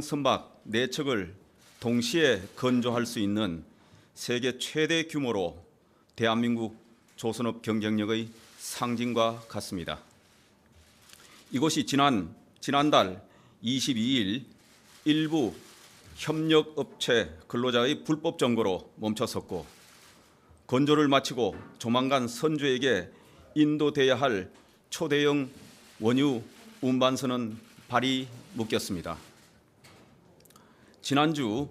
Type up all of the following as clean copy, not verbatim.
선박 4척을 동시에 건조할 수 있는 세계 최대 규모로 대한민국 조선업 경쟁력의 상징과 같습니다. 이곳이 지난달 22일 일부 협력업체 근로자의 불법 점거로 멈췄었고, 건조를 마치고 조만간 선주에게 인도돼야 할 초대형 원유 운반선은 발이 묶였습니다. 지난주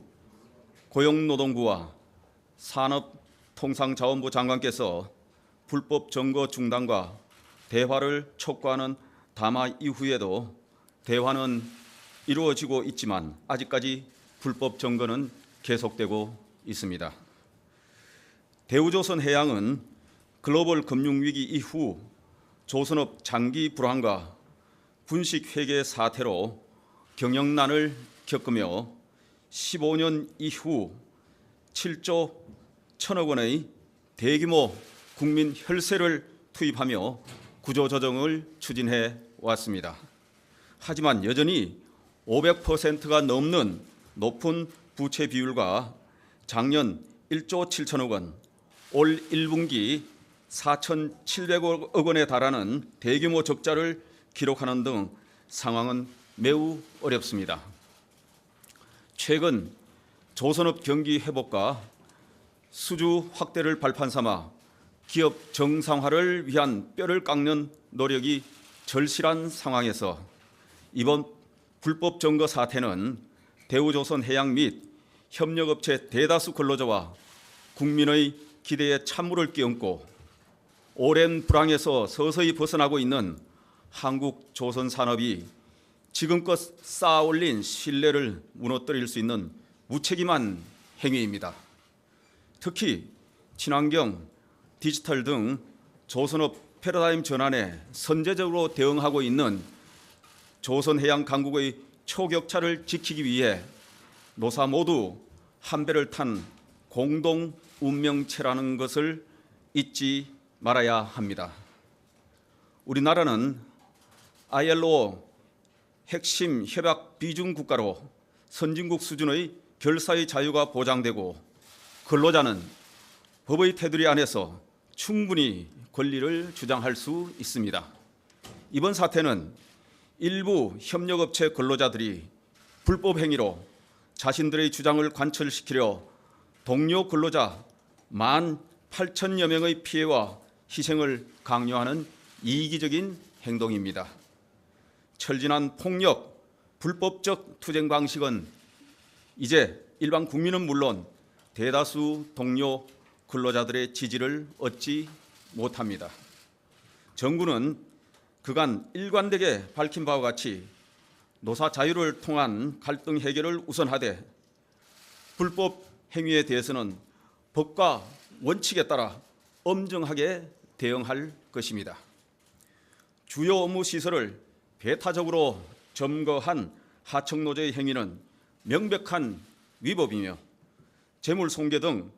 고용노동부와 산업통상자원부 장관께서 불법 점거 중단과 대화를 촉구하는 담화 이후에도 대화는 이루어지고 있지만 아직까지 불법 점거는 계속되고 있습니다. 대우조선해양은 글로벌 금융위기 이후 조선업 장기 불황과 분식회계 사태로 경영난을 겪으며 15년 이후 7조 1천억 원의 대규모 국민 혈세를 투입하며 구조조정을 추진해 왔습니다. 하지만 여전히 500%가 넘는 높은 부채 비율과 작년 1조 7천억 원, 올 1분기 4,700억 원에 달하는 대규모 적자를 기록하는 등 상황은 매우 어렵습니다. 최근 조선업 경기 회복과 수주 확대를 발판 삼아 기업 정상화를 위한 뼈를 깎는 노력이 절실한 상황에서 이번 불법 점거 사태는 대우조선해양 및 협력업체 대다수 근로자와 국민의 기대에 찬물을 끼얹고 오랜 불황에서 서서히 벗어나고 있는 한국 조선산업이 지금껏 쌓아올린 신뢰를 무너뜨릴 수 있는 무책임한 행위입니다. 특히 친환경, 디지털 등 조선업 패러다임 전환에 선제적으로 대응하고 있는 조선해양 강국의 초격차를 지키기 위해 노사 모두 한 배를 탄 공동 운명체라는 것을 잊지 말아야 합니다. 우리나라는 ILO 핵심 협약 비준 국가로 선진국 수준의 결사의 자유가 보장되고 근로자는 법의 테두리 안에서 충분히 권리를 주장할 수 있습니다. 이번 사태는 일부 협력업체 근로자들이 불법 행위로 자신들의 주장을 관철시키려 동료 근로자 18,000여 명의 피해와 희생을 강요하는 이기적인 행동입니다. 철진한 폭력, 불법적 투쟁 방식은 이제 일반 국민은 물론 대다수 동료 근로자들의 지지를 얻지 못합니다. 정부는 그간 일관되게 밝힌 바와 같이 노사 자유를 통한 갈등 해결을 우선하되 불법 행위에 대해서는 법과 원칙에 따라 엄정하게 대응할 것입니다. 주요 업무 시설을 배타적으로 점거한 하청노조의 행위는 명백한 위법이며 재물손괴 등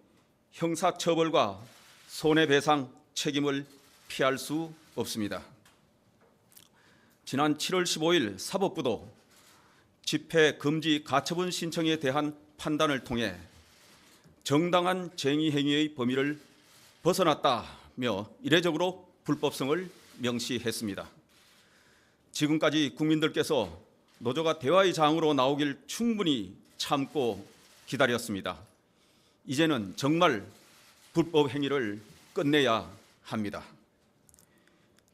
형사처벌과 손해배상 책임을 피할 수 없습니다. 지난 7월 15일 사법부도 집회금지 가처분 신청에 대한 판단을 통해 정당한 쟁의행위의 범위를 벗어났다며 이례적으로 불법성을 명시했습니다. 지금까지 국민들께서 노조가 대화의 장으로 나오길 충분히 참고 기다렸습니다. 이제는 정말 불법 행위를 끝내야 합니다.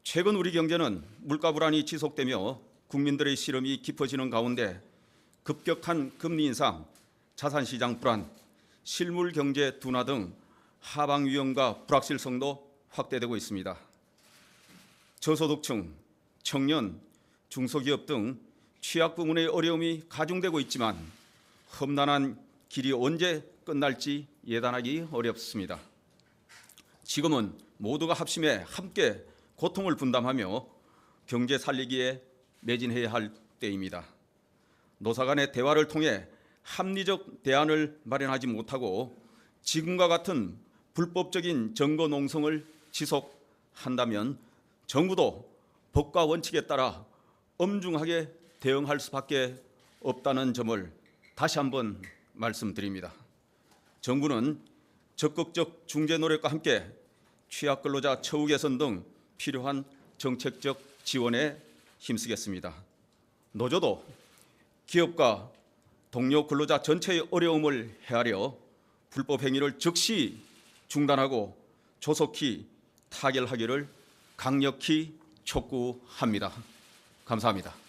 최근 우리 경제는 물가 불안이 지속되며 국민들의 시름이 깊어지는 가운데 급격한 금리 인상, 자산시장 불안, 실물 경제 둔화 등 하방 위험과 불확실성도 확대되고 있습니다. 저소득층, 청년, 중소기업 등 취약 부문의 어려움이 가중되고 있지만 험난한 길이 언제 끝날지 예단하기 어렵습니다. 지금은 모두가 합심해 함께 고통을 분담하며 경제 살리기에 매진해야 할 때입니다. 노사 간의 대화를 통해 합리적 대안을 마련하지 못하고 지금과 같은 불법적인 점거 농성을 지속한다면 정부도 법과 원칙에 따라 엄중하게 대응할 수밖에 없다는 점을 다시 한번 말씀드립니다. 정부는 적극적 중재 노력과 함께 취약 근로자 처우 개선 등 필요한 정책적 지원에 힘쓰겠습니다. 노조도 기업과 동료 근로자 전체의 어려움을 헤아려 불법 행위를 즉시 중단하고 조속히 타결하기를 강력히 촉구합니다. 감사합니다.